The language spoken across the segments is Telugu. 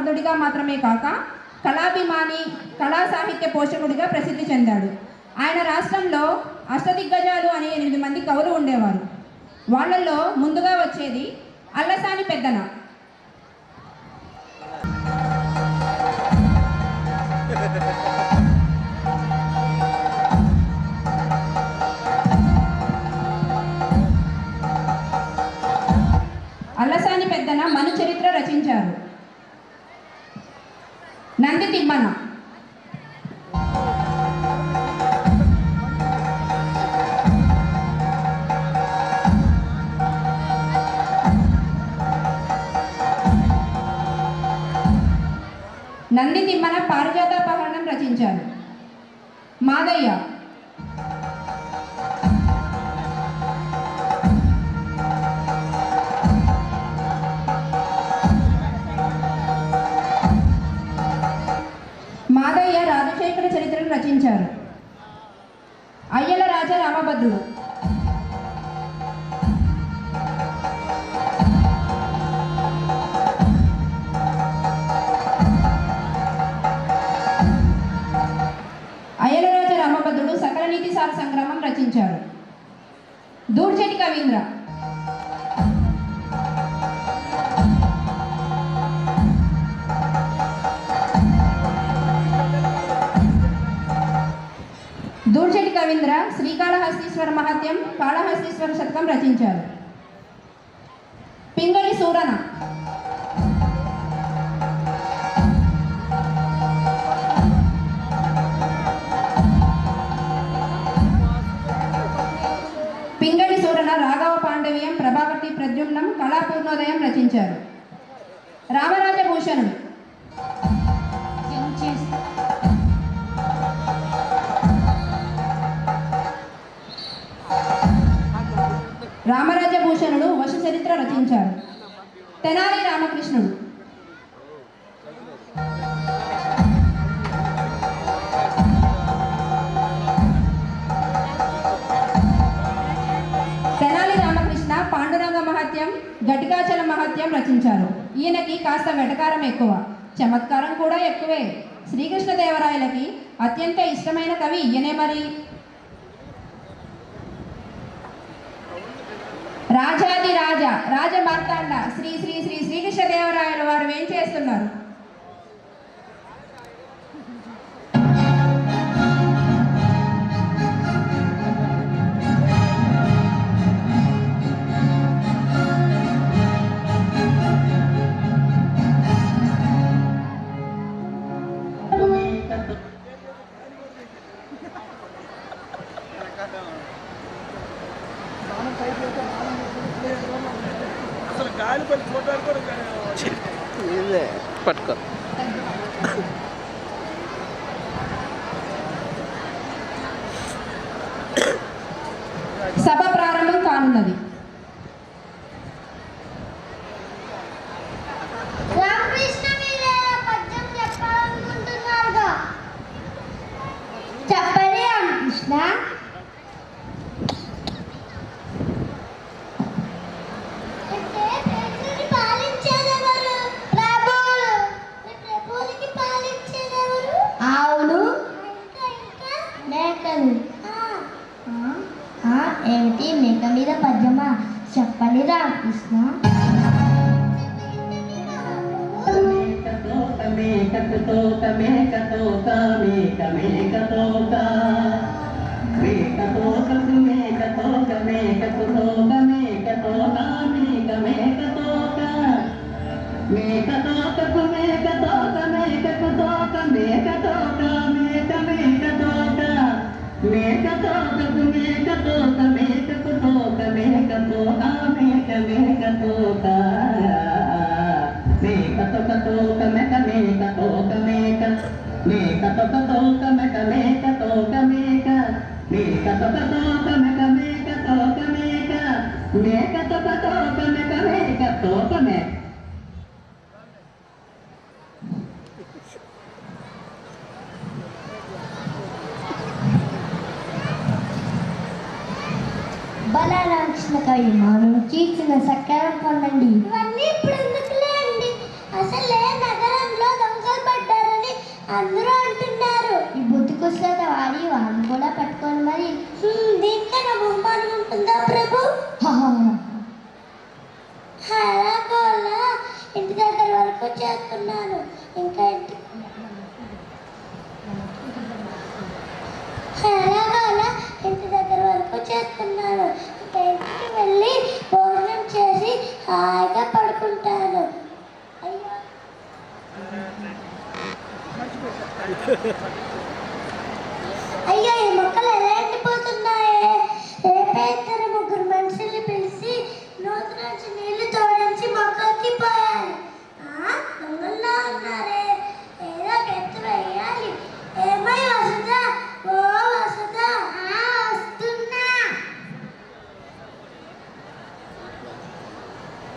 సమర్థుడిగా మాత్రమే కాక కళాభిమాని, కళా సాహిత్య పోషకుడిగా ప్రసిద్ధి చెందాడు. ఆయన రాష్ట్రంలో అష్టదిగ్గజాలు అనే 8 మంది కవులు ఉండేవారు. వాళ్ళల్లో ముందుగా వచ్చేది అల్లసాని పెద్దన. అల్లసాని పెద్దన మను చరిత్ర రచించారు. నంది తిమ్మన, నంది తిమ్మన పారిజాతాపహరణం రచించారు. మాదయ్య, మాదయ్య రాజశేఖర చరిత్రను రచించారు. అయ్యల రాజా రామభద్రుడు, అయ్యలరాజ రామభద్రుడు సకల నీతి సార సంగ్రామం రచించారు. దూర్జటి కవీంద్ర, దూర్జటి కవీంద్ర శ్రీకాళహస్తీశ్వర మహాత్యం, కాళహస్తీశ్వర శతకం రచించారు. పింగళి సూరన, పింగళి సూరన రాఘవ పాండవీయం, ప్రభావతి ప్రద్యుమ్నం, కళాపూర్ణోదయం రచించారు. రామరాజభూషణుడు, రామరాజభూషణుడు వశ చరిత్ర రచించారు. తెనాలి రామకృష్ణుడు, తెనాలి రామకృష్ణ పాండురంగ మహత్యం, ఘటికాచల మహత్యం రచించారు. ఈయనకి కాస్త వెటకారం ఎక్కువ, చమత్కారం కూడా ఎక్కువే. శ్రీకృష్ణదేవరాయలకి అత్యంత ఇష్టమైన కవి ఈయనే మరి. రాజాది రాజా రాజమార్తాండ శ్రీ శ్రీ శ్రీ శ్రీకృష్ణదేవరాయల వారు ఏం చేస్తున్నారు? పట్టుకో. సభ ప్రారంభం కానున్నది. చెప్పండి రామకృష్ణ. ఏమిటి మేక మీద పద్యమా? చెప్పండి రామకృష్ణ. బలరామకృష్ణ కవి మానవుకి ఇచ్చిన సత్కారం పొందండి. ఇవన్నీ ఇప్పుడు ఎందుకులే అండి. అసలే నగరంలో అందరూ అంటున్నారు. ఈ బుద్ధికొస్తాత వాడి వాడిని కూడా పట్టుకోండి మరి. దీంట్లో నా బహుమానం ఉంటుందా ప్రభు? అలాగోలా ఇంటి దగ్గర వరకు చేస్తున్నాను. ఇంకా అలాగోలా ఇంటి దగ్గర వరకు చేస్తున్నాను. ఇంకా ఇంటికి వెళ్ళి భోజనం చేసి హాయిగా పడుకుంటాను. అయ్యో అయ్యో, ఈ మొక్కలు ఎలా ఎండిపోతున్నాయే. రేపే ఇద్దరు ముగ్గురు మనుషుల్ని పిలిచి నూతి నుంచి నీళ్లు తోడించి మొక్కలకి పోయాలి. దొంగల్లా ఉన్నారే, ఏదో ఎత్తు వేయాలి. ఏమై వసత? ఓ వసత, వస్తున్నా.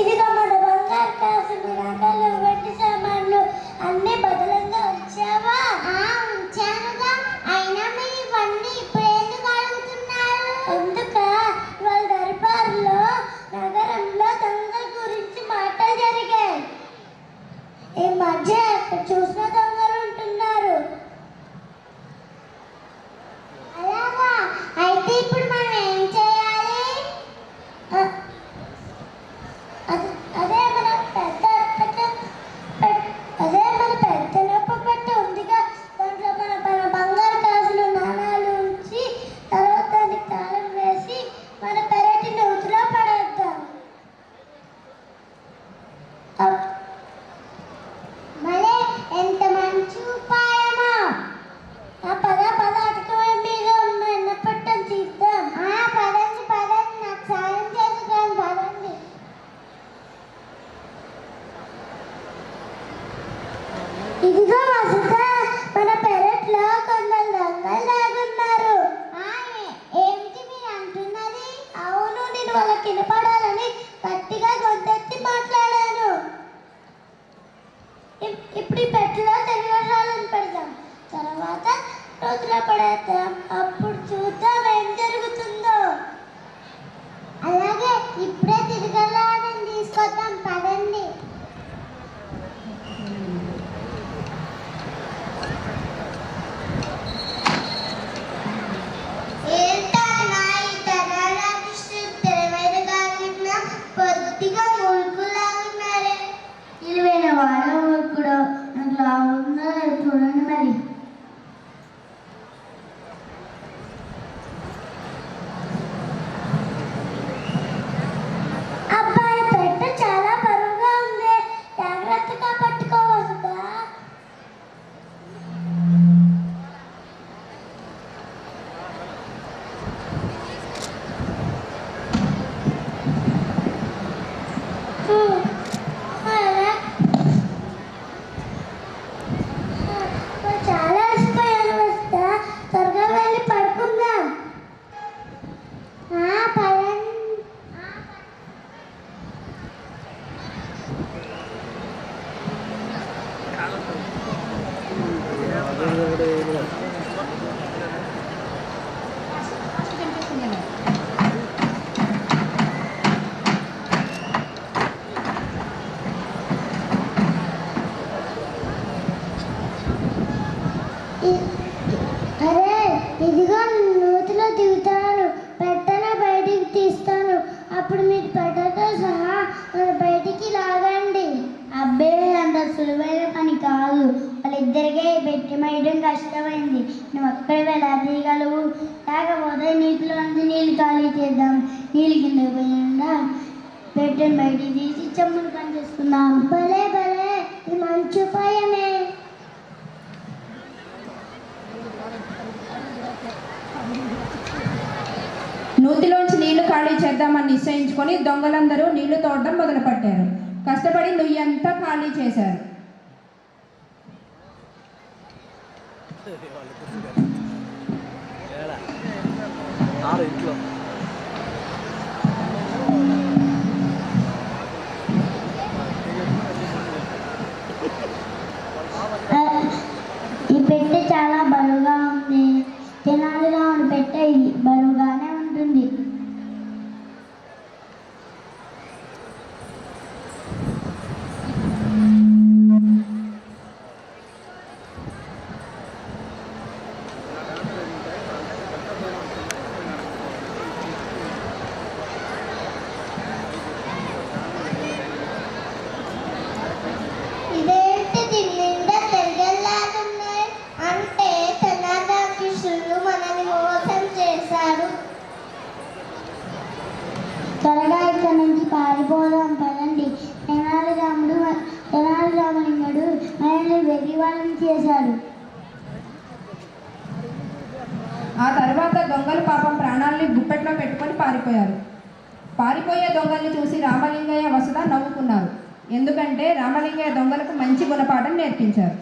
ఇదిగో మన బంగారు కాసులు, నగలు, వెండి సామాన్లు అన్ని బదులంగా వచ్చావా? ఉంచానుగా. అయినా మీరు ఇవన్నీ ఇప్పుడు ఎందుకు అడుగుతున్నారు? ఎందుక వాళ్ళ దర్బార్లో నగరంలో దొంగల గురించి మాటలు జరిగాయి. ఈ మధ్య ఎక్కడ చూసిన దొంగలు ఉంటున్నారు. అలాగా? అయితే ఇప్పుడు మనం ఏం చేయాలి? అదే మన పెద్ద పెట్టె ఉందిగా, దాంట్లో మన బంగారు కాసులు నాణాలు ఉంచి తర్వాత దానికి తాళం వేసి మన పెరటి నూతిలో పడేద్దాం. మళ్ళీ ఎంత మంచి ఉపాయమో. పద అటకమే మీద ఉన్న ఎన్నపట్టం తీద్దాం. పదండి నాకు సాయం చేసుకోండి, పదండి. ఇదిగో వసత, మన పెరట్లో కొందరు దొంగలు దాగున్నారు. ఏమిటి మీరు అంటున్నది? అవును, నేను వాళ్ళకి వినపడాలని గట్టిగా గొంతెత్తి మాట్లాడాను. ఇప్పుడు ఈ పెట్టెలో తెలియజాలను పెడదాం, తర్వాత రోజులో పడేద్దాం. అప్పుడు చూద్దాం ఏం జరుగుతుందో. అలాగే, ఇప్పుడే తిరగలాలని తీసుకొద్దాం, పదండి. కొద్దిగా ముడుకులాగున్నారే. ఇలువైన వారం కూడా నాకు లాగుందో చూడండి మరి. అబ్బాయి, పెట్టె చాలా బరువుగా ఉంది, జాగ్రత్తగా పట్టుకోవద్దా? చాలా అలసిపోయాను వస్తా, త్వరగా వెళ్ళి పడుకుందాం. అరే, ఇదిగో నూతిలో దిగుతాను, పెట్టెను బయటికి తీస్తాను. అప్పుడు మీరు పెట్టెతో సహా మన బయటికి లాగండి. అబ్బే, అంత సులువైన పని కాదు. వాళ్ళిద్దరికే పెట్టి మేయడం కష్టమైంది. నువ్వు అక్కడ ఎలా తీయగలవు? లేకపోతే నీటిలో నుంచి నీళ్ళు ఖాళీ చేద్దాం. నీళ్ళు కింద పోయిందా పెట్టెను బయటికి తీసి చెమ్ములు పని చేసుకుందాం. భలే ఇది మంచి ఉపాయమే. నూతిలోంచి నీళ్లు ఖాళీ చేద్దామని నిశ్చయించుకొని దొంగలందరూ నీళ్లు తోడడం మొదలుపెట్టారు. కష్టపడి నుయ్యంతా ఖాళీ చేశారు. ఈ పెట్టె చాలా బరువుగా ఉంది. తినాలిగా ఉన్న పెట్టె బరువుగానే ఉంటుంది. రామలింగడు ఆయనని వెర్రివాళ్ళని చేశాడు. ఆ తర్వాత దొంగలు పాపం ప్రాణాలని గుప్పెట్లో పెట్టుకొని పారిపోయారు. పారిపోయే దొంగల్ని చూసి రామలింగయ్య వసుధ నవ్వుకున్నారు. ఎందుకంటే రామలింగయ్య దొంగలకు మంచి గుణపాఠం నేర్పించారు.